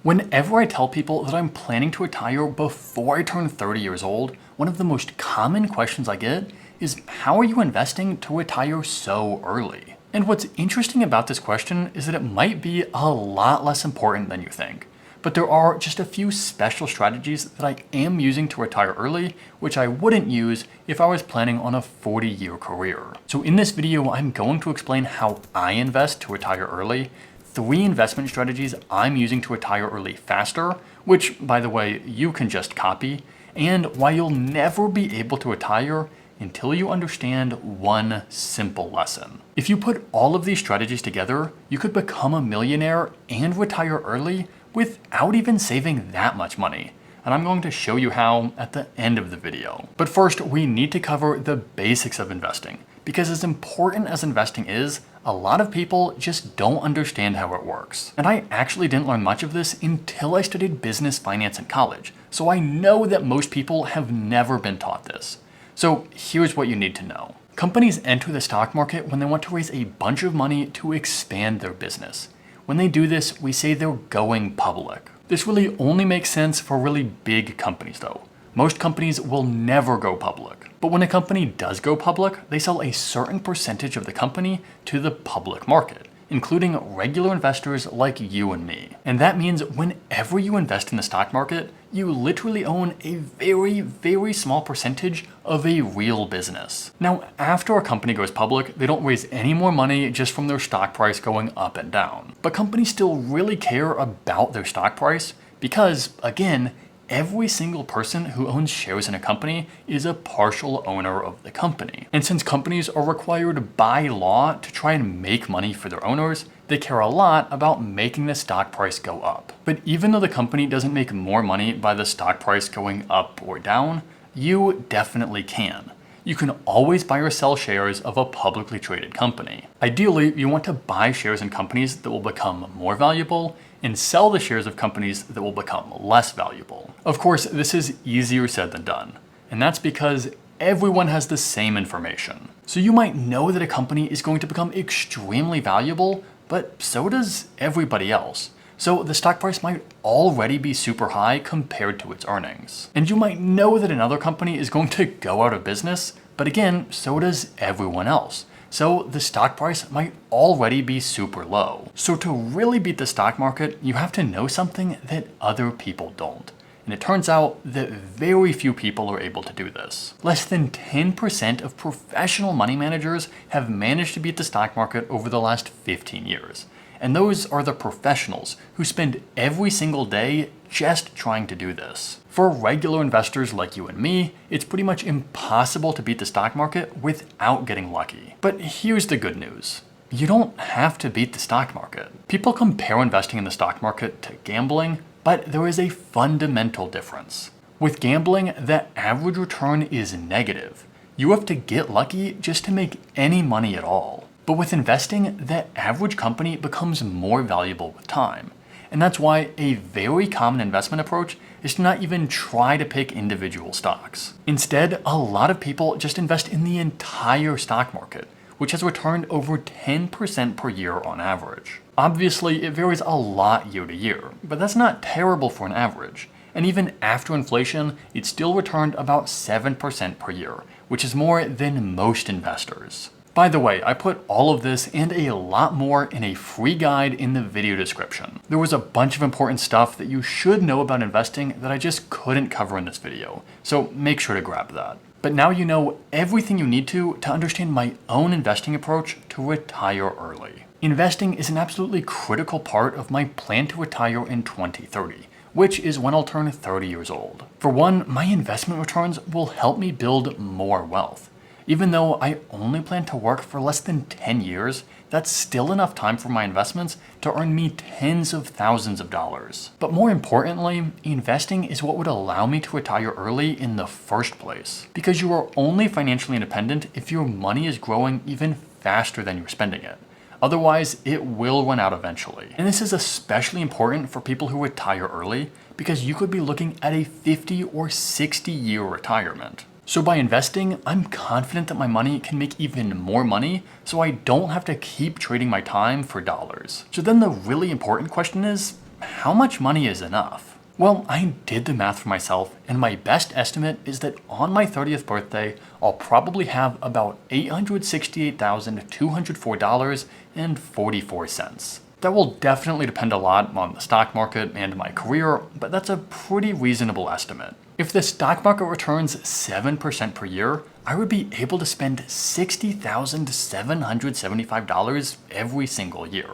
Whenever I tell people that I'm planning to retire before I turn 30 years old, one of the most common questions I get is, how are you investing to retire so early? And what's interesting about this question is that it might be a lot less important than you think. But there are just a few special strategies that I am using to retire early, which I wouldn't use if I was planning on a 40-year career. So in this video, I'm going to explain how I invest to retire early, 3 investment strategies I'm using to retire early faster, which, by the way, you can just copy, and why you'll never be able to retire until you understand one simple lesson. If you put all of these strategies together, you could become a millionaire and retire early without even saving that much money. And I'm going to show you how at the end of the video. But first, we need to cover the basics of investing, because as important as investing is, a lot of people just don't understand how it works. And I actually didn't learn much of this until I studied business finance in college, so I know that most people have never been taught this. So here's what you need to know. Companies enter the stock market when they want to raise a bunch of money to expand their business. When they do this, we say they're going public. This really only makes sense for really big companies though. Most companies will never go public. But when a company does go public, they sell a certain percentage of the company to the public market, including regular investors like you and me. And that means whenever you invest in the stock market, you literally own a very, very small percentage of a real business. Now, after a company goes public, they don't raise any more money just from their stock price going up and down. But companies still really care about their stock price because, again, every single person who owns shares in a company is a partial owner of the company. And since companies are required by law to try and make money for their owners, they care a lot about making the stock price go up. But even though the company doesn't make more money by the stock price going up or down, you definitely can. You can always buy or sell shares of a publicly traded company. Ideally, you want to buy shares in companies that will become more valuable and sell the shares of companies that will become less valuable. Of course, this is easier said than done, and that's because everyone has the same information. So you might know that a company is going to become extremely valuable, but so does everybody else. So the stock price might already be super high compared to its earnings. And you might know that another company is going to go out of business, but again, so does everyone else. So the stock price might already be super low. So to really beat the stock market, you have to know something that other people don't. And it turns out that very few people are able to do this. Less than 10% of professional money managers have managed to beat the stock market over the last 15 years. And those are the professionals who spend every single day just trying to do this. For regular investors like you and me, it's pretty much impossible to beat the stock market without getting lucky. But here's the good news. You don't have to beat the stock market. People compare investing in the stock market to gambling, but there is a fundamental difference. With gambling, the average return is negative. You have to get lucky just to make any money at all. But with investing, the average company becomes more valuable with time. And that's why a very common investment approach is to not even try to pick individual stocks. Instead, a lot of people just invest in the entire stock market, which has returned over 10% per year on average. Obviously, it varies a lot year to year, but that's not terrible for an average. And even after inflation, it still returned about 7% per year, which is more than most investors. By the way, I put all of this and a lot more in a free guide in the video description. There was a bunch of important stuff that you should know about investing that I just couldn't cover in this video, so make sure to grab that. But now you know everything you need to understand my own investing approach to retire early. Investing is an absolutely critical part of my plan to retire in 2030, which is when I'll turn 30 years old. For one, my investment returns will help me build more wealth. Even though I only plan to work for less than 10 years, that's still enough time for my investments to earn me tens of thousands of dollars. But more importantly, investing is what would allow me to retire early in the first place. Because you are only financially independent if your money is growing even faster than you're spending it. Otherwise, it will run out eventually. And this is especially important for people who retire early because you could be looking at a 50 or 60 year retirement. So by investing, I'm confident that my money can make even more money so I don't have to keep trading my time for dollars. So then the really important question is, how much money is enough? Well, I did the math for myself, and my best estimate is that on my 30th birthday, I'll probably have about $868,204.44. That will definitely depend a lot on the stock market and my career, but that's a pretty reasonable estimate. If the stock market returns 7% per year, I would be able to spend $60,775 every single year.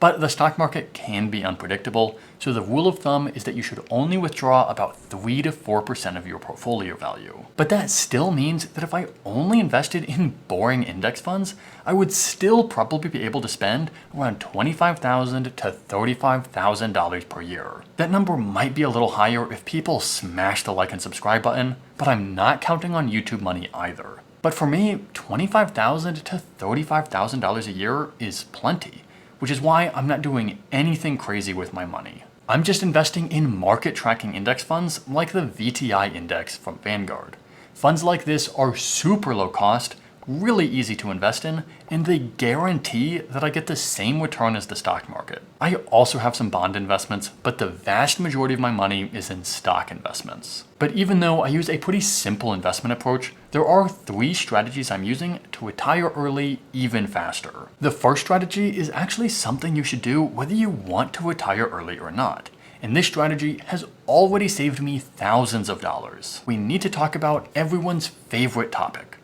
But the stock market can be unpredictable, so the rule of thumb is that you should only withdraw about 3 to 4% of your portfolio value. But that still means that if I only invested in boring index funds, I would still probably be able to spend around $25,000 to $35,000 per year. That number might be a little higher if people smash the like and subscribe button, but I'm not counting on YouTube money either. But for me, $25,000 to $35,000 a year is plenty, which is why I'm not doing anything crazy with my money. I'm just investing in market tracking index funds like the VTI index from Vanguard. Funds like this are super low cost, really easy to invest in, and they guarantee that I get the same return as the stock market. I also have some bond investments, but the vast majority of my money is in stock investments. But even though I use a pretty simple investment approach, there are 3 strategies I'm using to retire early even faster. The first strategy is actually something you should do whether you want to retire early or not. And this strategy has already saved me thousands of dollars. We need to talk about everyone's favorite topic: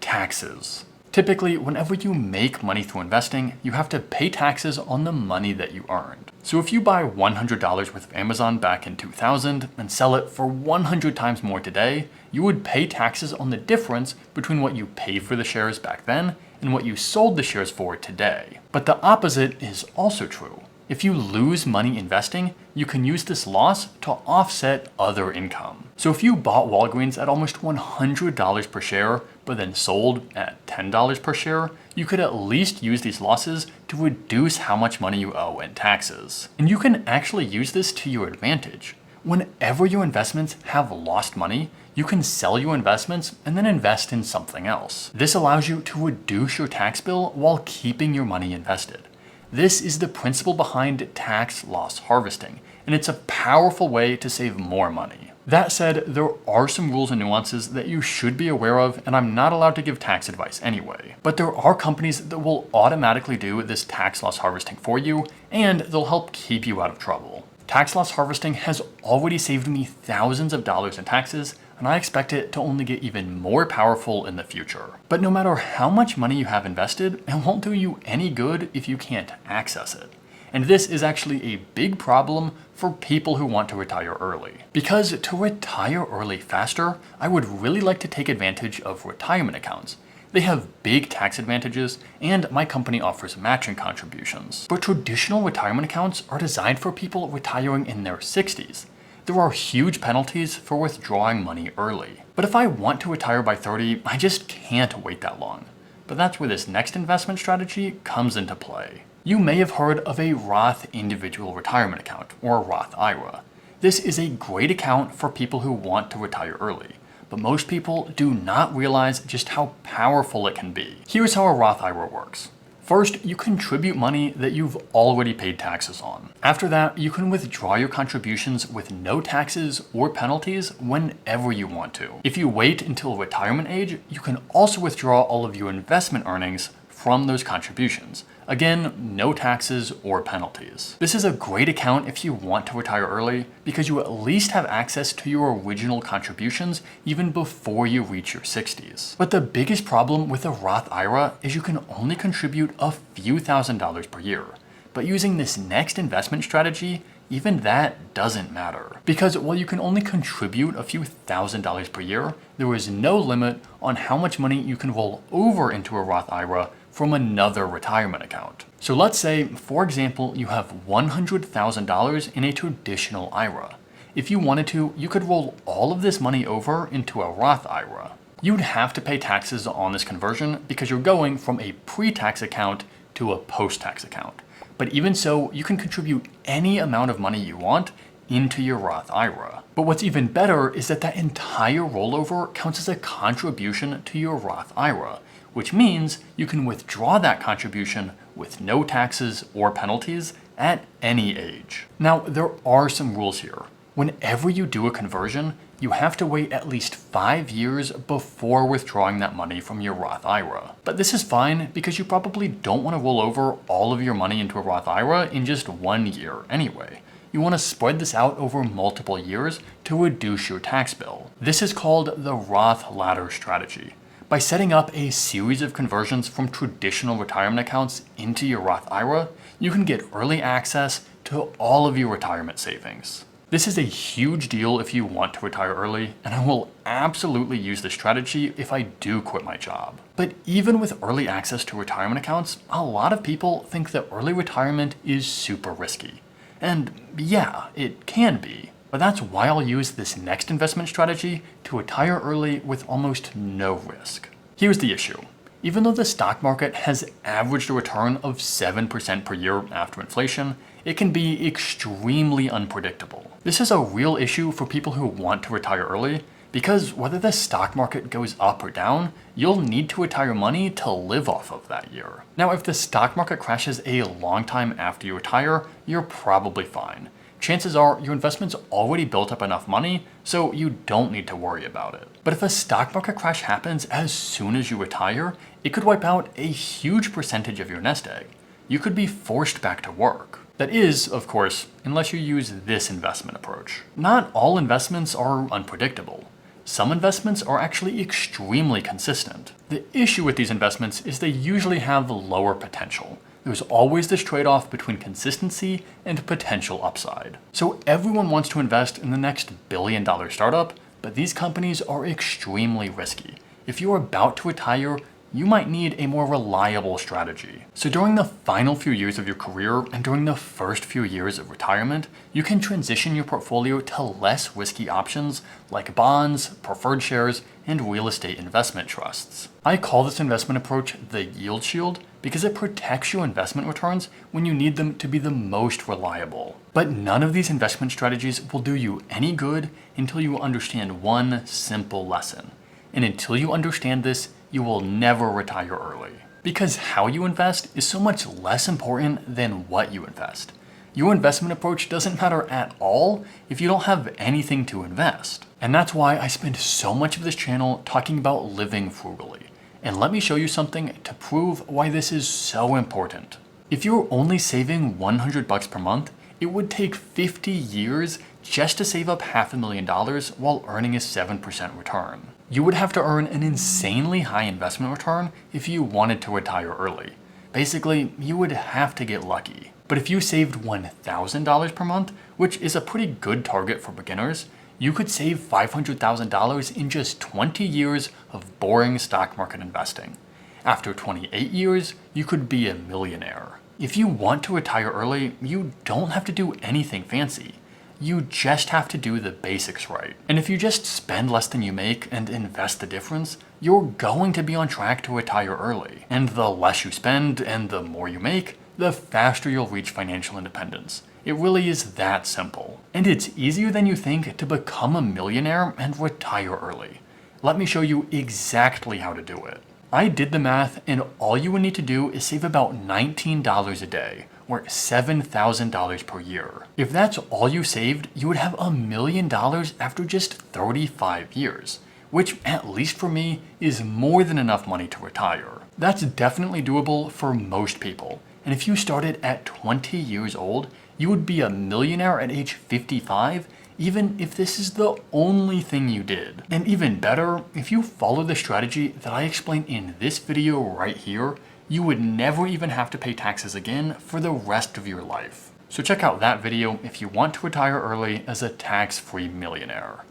taxes. Typically, whenever you make money through investing, you have to pay taxes on the money that you earned. So if you buy $100 worth of Amazon back in 2000 and sell it for 100 times more today, you would pay taxes on the difference between what you paid for the shares back then and what you sold the shares for today. But the opposite is also true. If you lose money investing, you can use this loss to offset other income. So if you bought Walgreens at almost $100 per share, but then sold at $10 per share, you could at least use these losses to reduce how much money you owe in taxes. And you can actually use this to your advantage. Whenever your investments have lost money, you can sell your investments and then invest in something else. This allows you to reduce your tax bill while keeping your money invested. This is the principle behind tax loss harvesting, and it's a powerful way to save more money. That said, there are some rules and nuances that you should be aware of, and I'm not allowed to give tax advice anyway. But there are companies that will automatically do this tax loss harvesting for you, and they'll help keep you out of trouble. Tax loss harvesting has already saved me thousands of dollars in taxes, and I expect it to only get even more powerful in the future. But no matter how much money you have invested, it won't do you any good if you can't access it. And this is actually a big problem for people who want to retire early. Because to retire early faster, I would really like to take advantage of retirement accounts. They have big tax advantages, and my company offers matching contributions. But traditional retirement accounts are designed for people retiring in their 60s. There are huge penalties for withdrawing money early. But if I want to retire by 30, I just can't wait that long. But that's where this next investment strategy comes into play. You may have heard of a Roth Individual Retirement Account, or Roth IRA. This is a great account for people who want to retire early, but most people do not realize just how powerful it can be. Here's how a Roth IRA works. First, you contribute money that you've already paid taxes on. After that, you can withdraw your contributions with no taxes or penalties whenever you want to. If you wait until retirement age, you can also withdraw all of your investment earnings from those contributions. Again, no taxes or penalties. This is a great account if you want to retire early because you at least have access to your original contributions even before you reach your 60s. But the biggest problem with a Roth IRA is you can only contribute a few $1,000s per year. But using this next investment strategy, even that doesn't matter. Because while you can only contribute a few $1,000s per year, there is no limit on how much money you can roll over into a Roth IRA from another retirement account. So let's say, for example, you have $100,000 in a traditional IRA. If you wanted to, you could roll all of this money over into a Roth IRA. You'd have to pay taxes on this conversion because you're going from a pre-tax account to a post-tax account. But even so, you can contribute any amount of money you want into your Roth IRA. But what's even better is that that entire rollover counts as a contribution to your Roth IRA, which means you can withdraw that contribution with no taxes or penalties at any age. Now, there are some rules here. Whenever you do a conversion, you have to wait at least 5 years before withdrawing that money from your Roth IRA. But this is fine because you probably don't want to roll over all of your money into a Roth IRA in just 1 year anyway. You want to spread this out over multiple years to reduce your tax bill. This is called the Roth ladder strategy. By setting up a series of conversions from traditional retirement accounts into your Roth IRA, you can get early access to all of your retirement savings. This is a huge deal if you want to retire early, and I will absolutely use this strategy if I do quit my job. But even with early access to retirement accounts, a lot of people think that early retirement is super risky. And yeah, it can be. But that's why I'll use this next investment strategy to retire early with almost no risk. Here's the issue. Even though the stock market has averaged a return of 7% per year after inflation, it can be extremely unpredictable. This is a real issue for people who want to retire early, because whether the stock market goes up or down, you'll need to retire money to live off of that year. Now, if the stock market crashes a long time after you retire, you're probably fine. Chances are your investment's already built up enough money, so you don't need to worry about it. But if a stock market crash happens as soon as you retire, it could wipe out a huge percentage of your nest egg. You could be forced back to work. That is, of course, unless you use this investment approach. Not all investments are unpredictable. Some investments are actually extremely consistent. The issue with these investments is they usually have lower potential. There's always this trade-off between consistency and potential upside. So everyone wants to invest in the next billion-dollar startup, but these companies are extremely risky. If you're about to retire, you might need a more reliable strategy. So during the final few years of your career and during the first few years of retirement, you can transition your portfolio to less risky options like bonds, preferred shares, and real estate investment trusts. I call this investment approach the yield shield because it protects your investment returns when you need them to be the most reliable. But none of these investment strategies will do you any good until you understand one simple lesson. And until you understand this, you will never retire early. Because how you invest is so much less important than what you invest. Your investment approach doesn't matter at all if you don't have anything to invest. And that's why I spend so much of this channel talking about living frugally. And let me show you something to prove why this is so important. If you're only saving $100 per month, it would take 50 years just to save up $500,000 while earning a 7% return. You would have to earn an insanely high investment return if you wanted to retire early. Basically, you would have to get lucky. But if you saved $1,000 per month, which is a pretty good target for beginners, you could save $500,000 in just 20 years of boring stock market investing. After 28 years, you could be a millionaire. If you want to retire early, you don't have to do anything fancy. You just have to do the basics right. And if you just spend less than you make and invest the difference, you're going to be on track to retire early. And the less you spend and the more you make, the faster you'll reach financial independence. It really is that simple. And it's easier than you think to become a millionaire and retire early. Let me show you exactly how to do it. I did the math, and all you would need to do is save about $19 a day, or $7,000 per year. If that's all you saved, you would have $1 million after just 35 years, which, at least for me, is more than enough money to retire. That's definitely doable for most people, and if you started at 20 years old, you would be a millionaire at age 55, even if this is the only thing you did. And even better, if you follow the strategy that I explain in this video right here, you would never even have to pay taxes again for the rest of your life. So check out that video if you want to retire early as a tax-free millionaire.